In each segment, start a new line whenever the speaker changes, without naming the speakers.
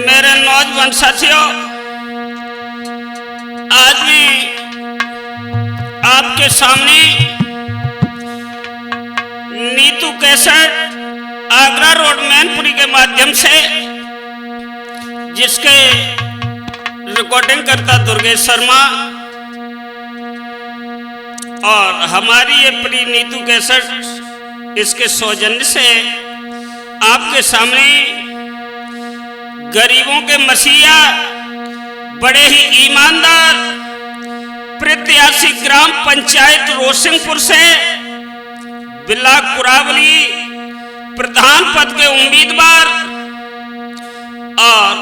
मेरे नौजवान साथियों, आज भी आपके सामने नीतू कैसेट आगरा रोड मैनपुरी के माध्यम से, जिसके रिकॉर्डिंग करता दुर्गेश शर्मा और हमारी ये प्री नीतू कैसेट, इसके सौजन्य से आपके सामने गरीबों के मसीहा, बड़े ही ईमानदार प्रत्याशी ग्राम पंचायत रोशनपुर से बिल्लाक पुरावली प्रधान पद के उम्मीदवार और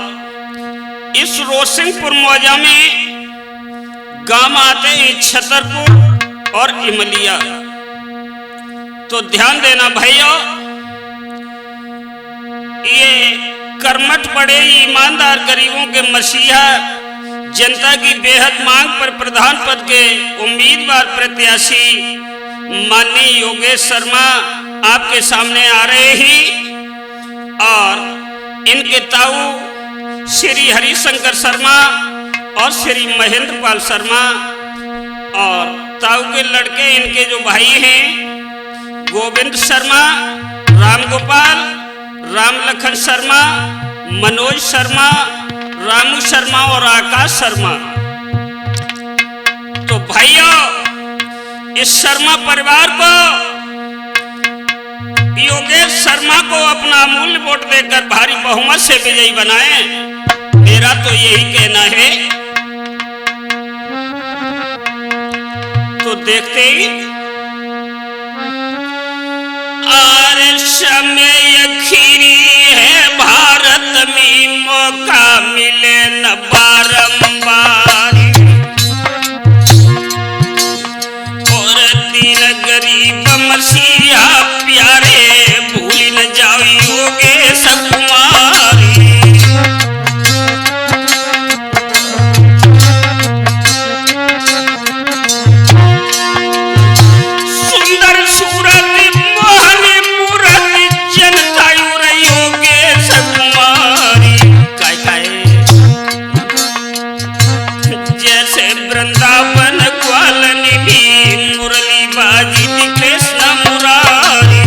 इस रोशनपुर मौजा में गांव आते हैं छतरपुर और इमलिया। तो ध्यान देना भाइयों, ये कर्मठ बड़े ईमानदार गरीबों के मसीहा, जनता की बेहद मांग पर प्रधान पद के उम्मीदवार प्रत्याशी माननीय योगेश शर्मा आपके सामने आ रहे हैं और इनके ताऊ श्री हरिशंकर शर्मा और श्री महेंद्र पाल शर्मा और ताऊ के लड़के इनके जो भाई हैं गोविंद शर्मा, राम गोपाल, राम लखन शर्मा, मनोज शर्मा, रामू शर्मा और आकाश शर्मा। तो भाइयों, इस शर्मा परिवार को योगेश शर्मा को अपना अमूल्य वोट देकर भारी बहुमत से विजयी बनाएं, मेरा तो यही कहना है। तो देखते ही समय खीरी है, भारत में मौका मिले न बारंबार, और दीन गरीब मसीहा प्यारे भूल न जाओ योगेश कुमारी। सुंदर सूरत वृंदावन ग्वालनी भी मुरली बाजी कृष्ण मुरारी।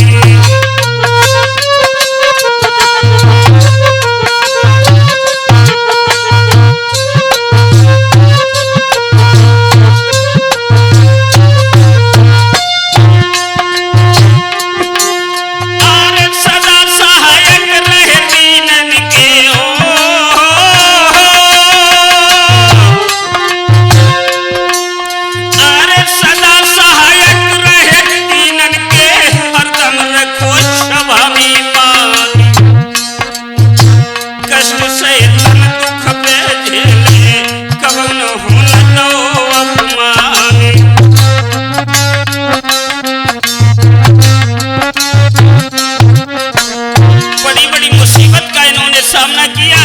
सदा सहायक रहे दीनन के सामना किया,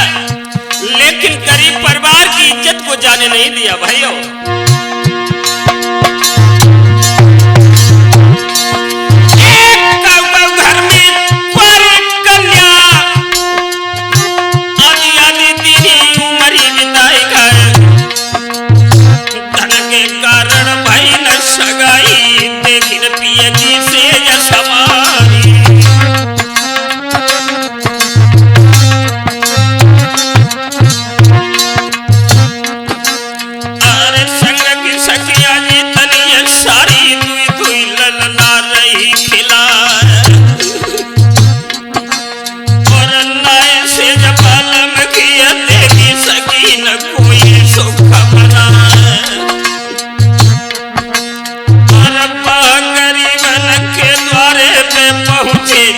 लेकिन गरीब परिवार की इज्जत को जाने नहीं दिया भाइयों। घर में कुंवारी कन्या आदि आदि दीनी उमरी बिताई गए, धन के कारण भाई न सगाई, देखिन पिया जी से समारी।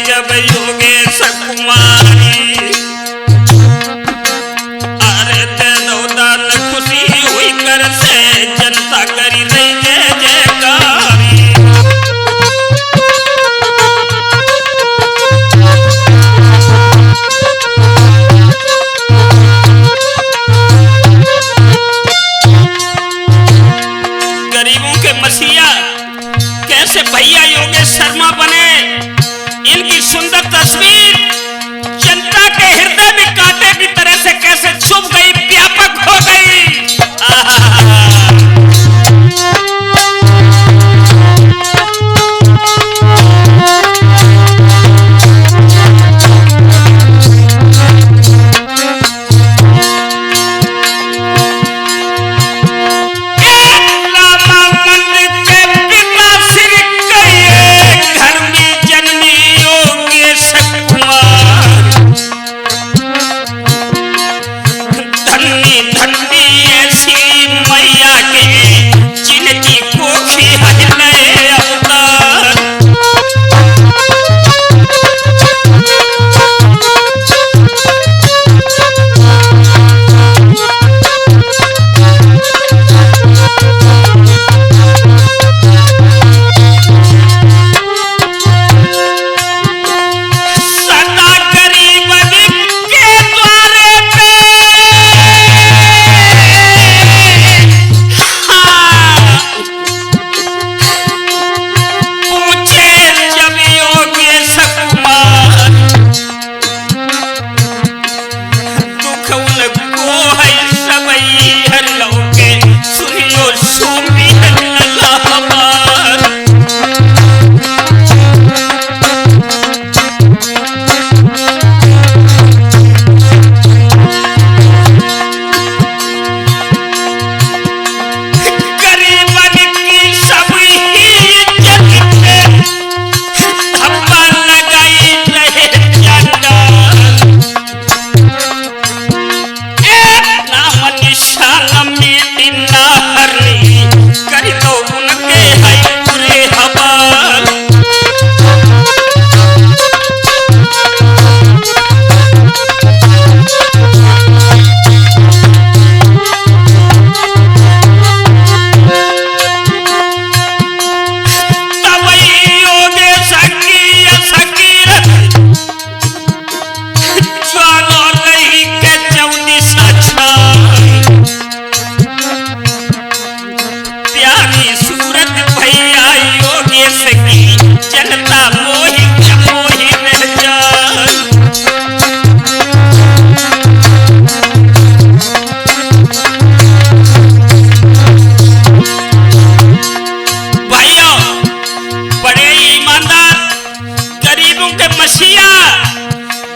जब योगेश कुमारी अरे दो दान खुशी हुई कर से जनता करी रही जय जयकारी। गरीबों के मसीहा कैसे भैया योगेश शर्मा बने, इनकी सुंदर तस्वीर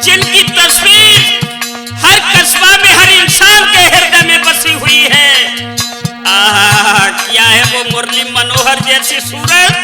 जिनकी तस्वीर हर कस्बा में, हर इंसान के हृदय में बसी हुई है। क्या है वो मुरली मनोहर जैसी सूरत।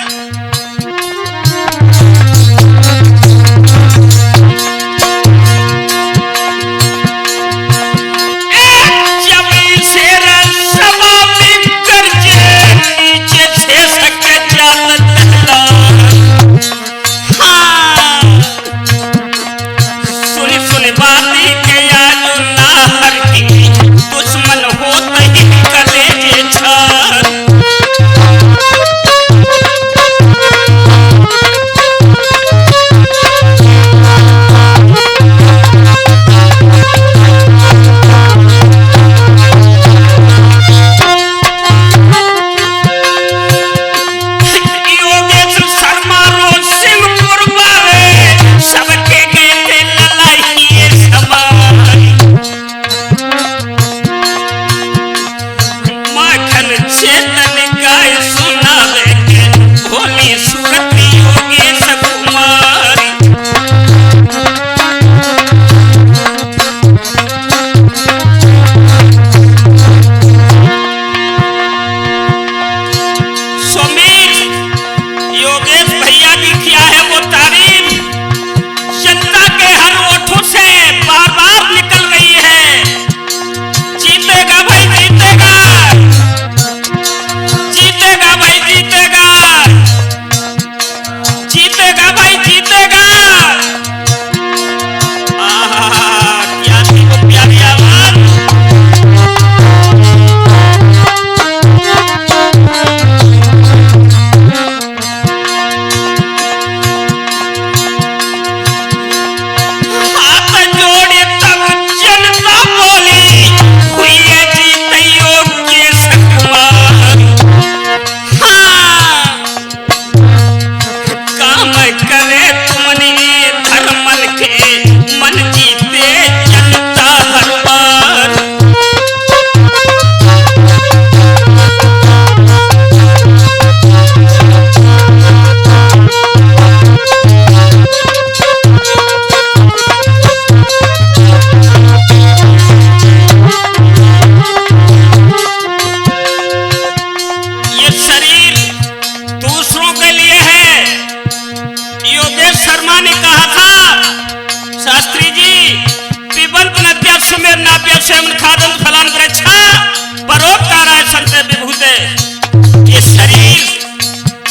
ये शरीर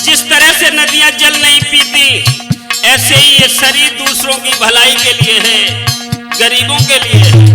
जिस तरह से नदियां जल नहीं पीती, ऐसे ही ये शरीर दूसरों की भलाई के लिए है, गरीबों के लिए है।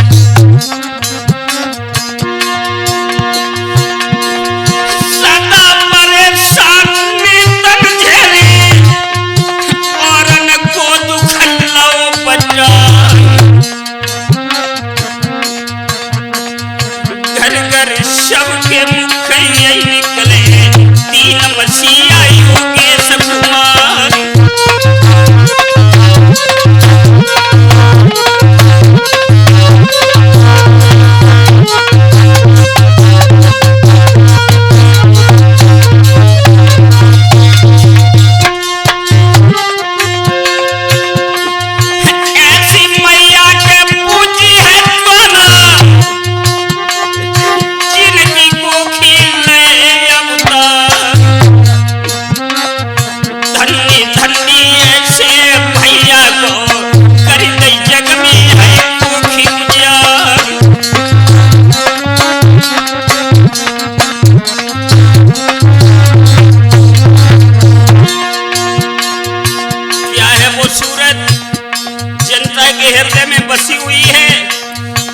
हृदय में बसी हुई है,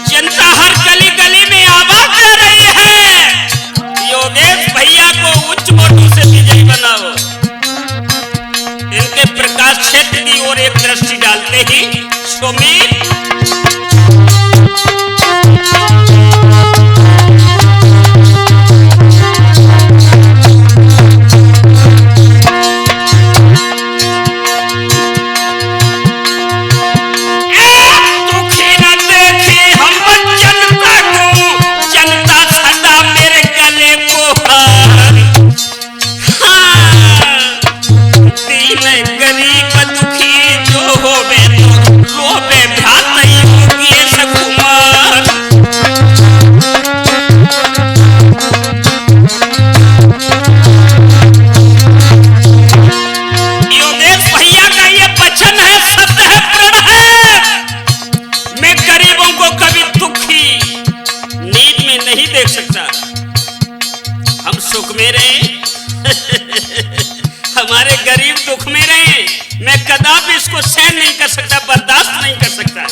जनता हर गली गली में आवाज दे रही है, योगेश भैया को उच्च वोटों से विजयी बनाओ। इनके प्रकाश क्षेत्र की ओर एक दृष्टि डालते ही सुमीर गरीब दुखी जो होवे तो रोवे। गरीब दुख में रहे, मैं कदापि इसको सहन नहीं कर सकता, बर्दाश्त नहीं कर सकता।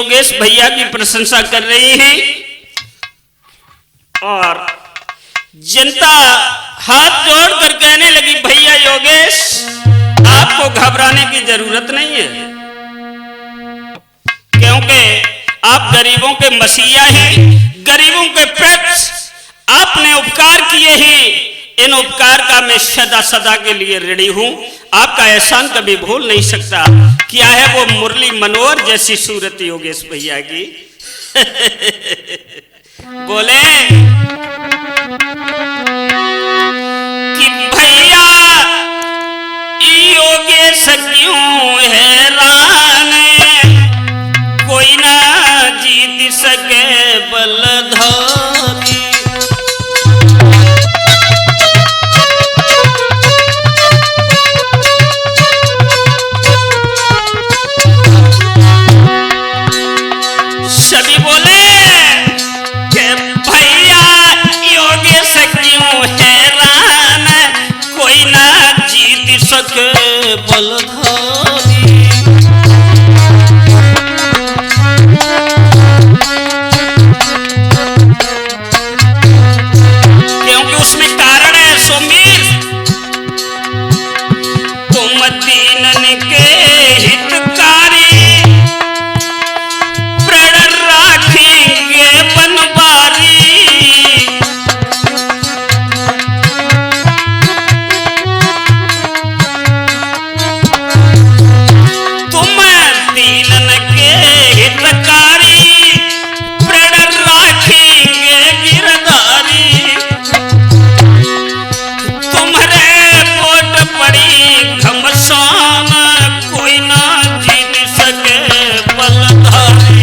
योगेश भैया की प्रशंसा कर रही है और जनता हाथ जोड़कर कहने लगी, भैया योगेश आपको घबराने की जरूरत नहीं है, क्योंकि आप गरीबों के मसीहा हैं। गरीबों के प्रति आपने उपकार किए हैं, इन उपकार का मैं सदा सदा के लिए ऋणी हूं। आपका एहसान कभी भूल नहीं सकता। क्या है वो मुरली मनोहर जैसी सूरत योगेश भैया की। बोले कि भैया योगेश क्यों हैरान, कोई ना जीत सके बलधारी। सभी बोले कि भैया योगेश क्यों हैरान, कोई ना जीत सके बलधारी। क्योंकि उसमें कारण है सोमीर, तुम दीनन के हितकारी, प्रण राखेंगे बनवारी। तुम दीनन के हितकारी, प्रण राखेंगे गिरधारी। तुम्हारे वोट पड़ी घमसान, कोई ना जीत सके बलधारी।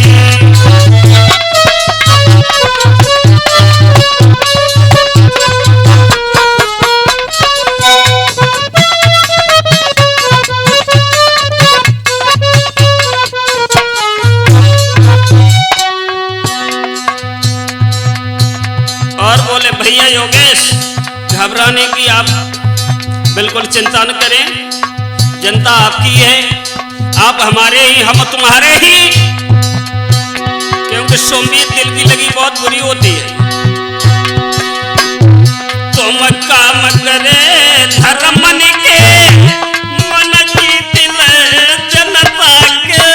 और बोले भैया योगेश घबराने की आप बिल्कुल चिंता न करें, जनता आपकी है, आप हमारे ही हम तुम्हारे ही। क्योंकि सोमवीर दिल की लगी बहुत बुरी होती है। तुम काम करे धर्म के, मन जीत ले जनता के।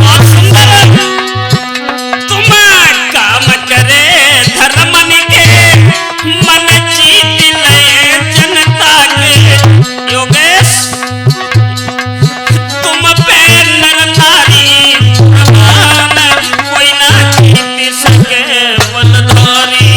और सुंदर तुम काम करे धर्म के, मन जीत ले जनता के। योगेश तुम पे नर नारी प्रधान, कोई ना जीत सके बलधारी।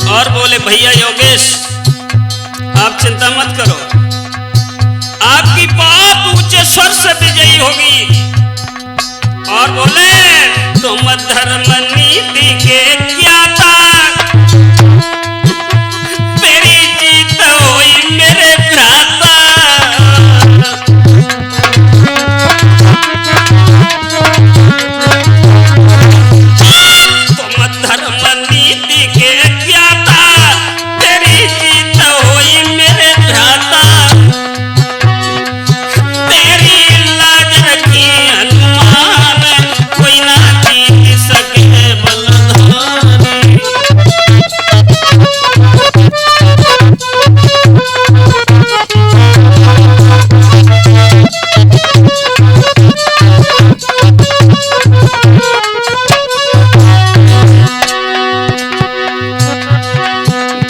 और बोले भैया योगेश आप चिंता मत करो, आपकी बहुत ऊंचे स्वर से विजयी होगी। और बोले तुम धर्म नीति के ज्ञाता, तेरी जीत हुई मेरे भ्राता। तुम धर्म नीति के ज्ञाता, तेरी जीत हुई मेरे भ्राता। तेरी लाज रखी हनुमान, कोई ना जीत सके बलधारी।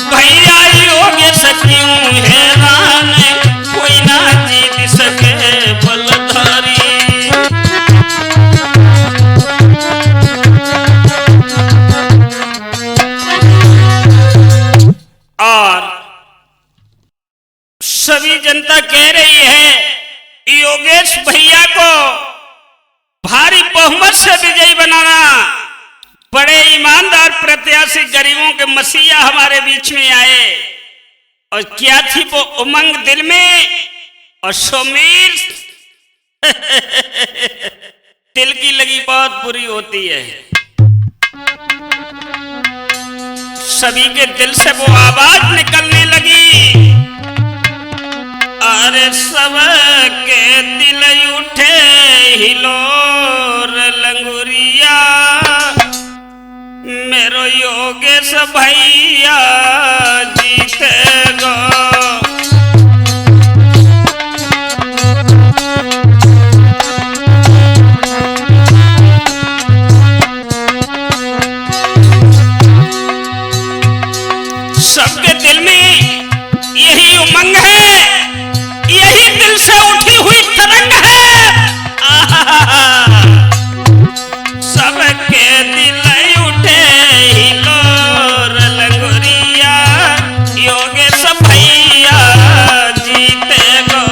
भैया योगेश क्यों हैरान, कोई ना जीत सके बलधारी। और सभी जनता कह रही है योगेश भैया को भारी बहुमत से विजयी बनाना। बड़े ईमानदार प्रत्याशी गरीबों के मसीहा हमारे बीच में आए और क्या थी वो उमंग दिल में, और सुमीर दिल की लगी बहुत बुरी होती है। सभी के दिल से वो आवाज निकलने लगी, अरे सब के दिल उठे हिलोर लंगुरिया, मेरो योगेश भैया जीते गो। सबके दिल में यही उमंग है, यही दिल से उठी हुई तरंग है। सबके दिल उठे हिलोर लंगुरिया, योगेश भैया जीते गो।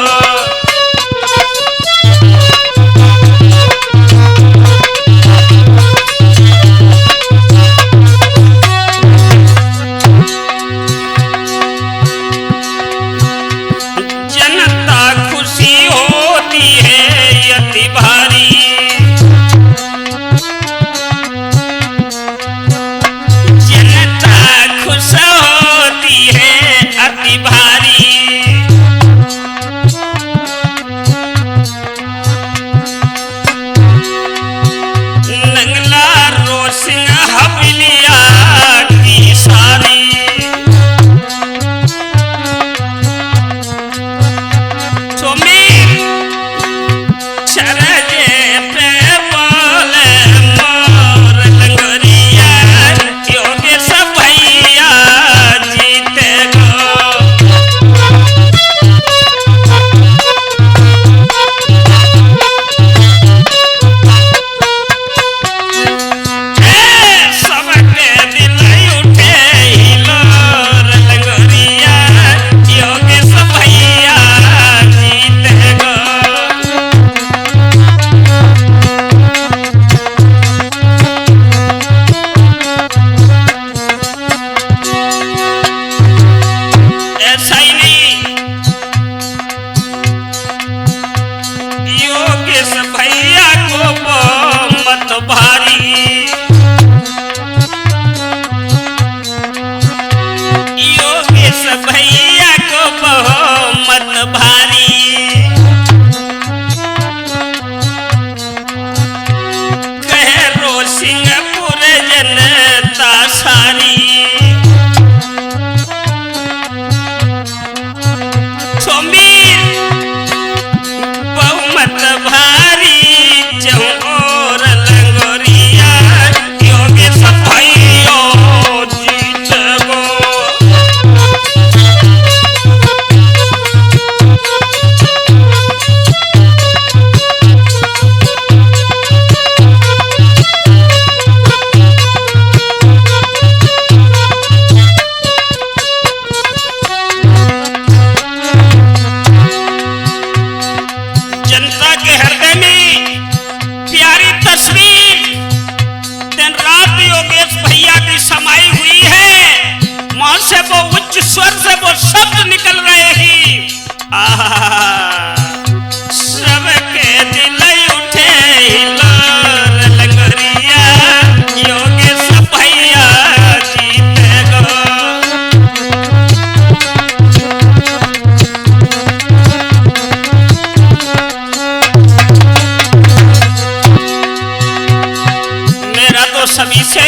सभी से,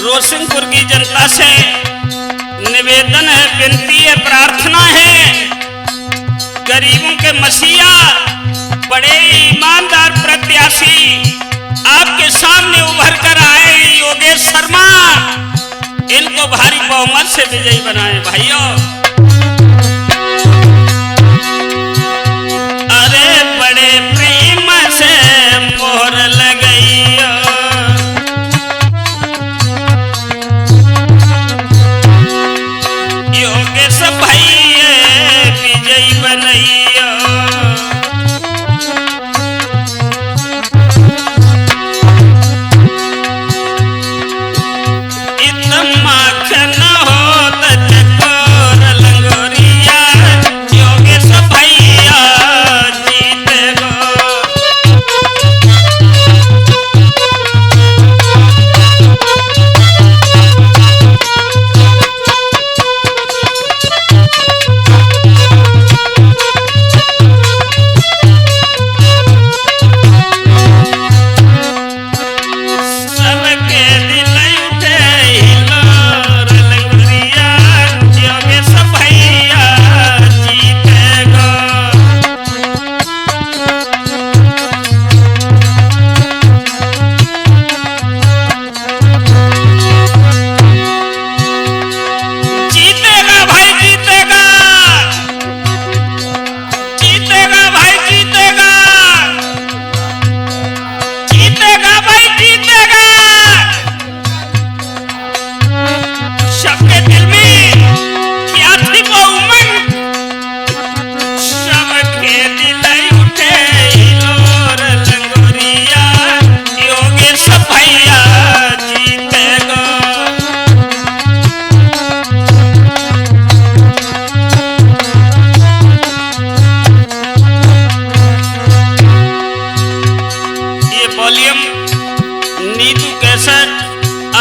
रोशनपुर की जनता से निवेदन है, विनती है, प्रार्थना है, गरीबों के मसीहा, बड़े ईमानदार प्रत्याशी आपके सामने उभर कर आए योगेश शर्मा, इनको भारी बहुमत से विजयी बनाए भाइयों। अरे बड़े प्रेम से मोहर लगई, योगेश भैया विजयी बनैया। इतना माखन हो त चकोर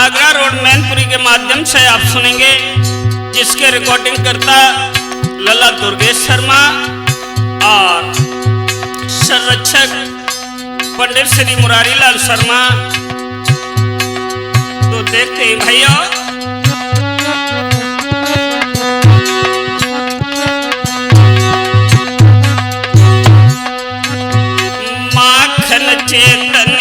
आगरा रोड मैनपुरी के माध्यम से आप सुनेंगे, जिसके रिकॉर्डिंग करता लला दुर्गेश शर्मा और संरक्षक पंडित श्री मुरारी लाल शर्मा। तो देखते हैं भैया, माखन चेतन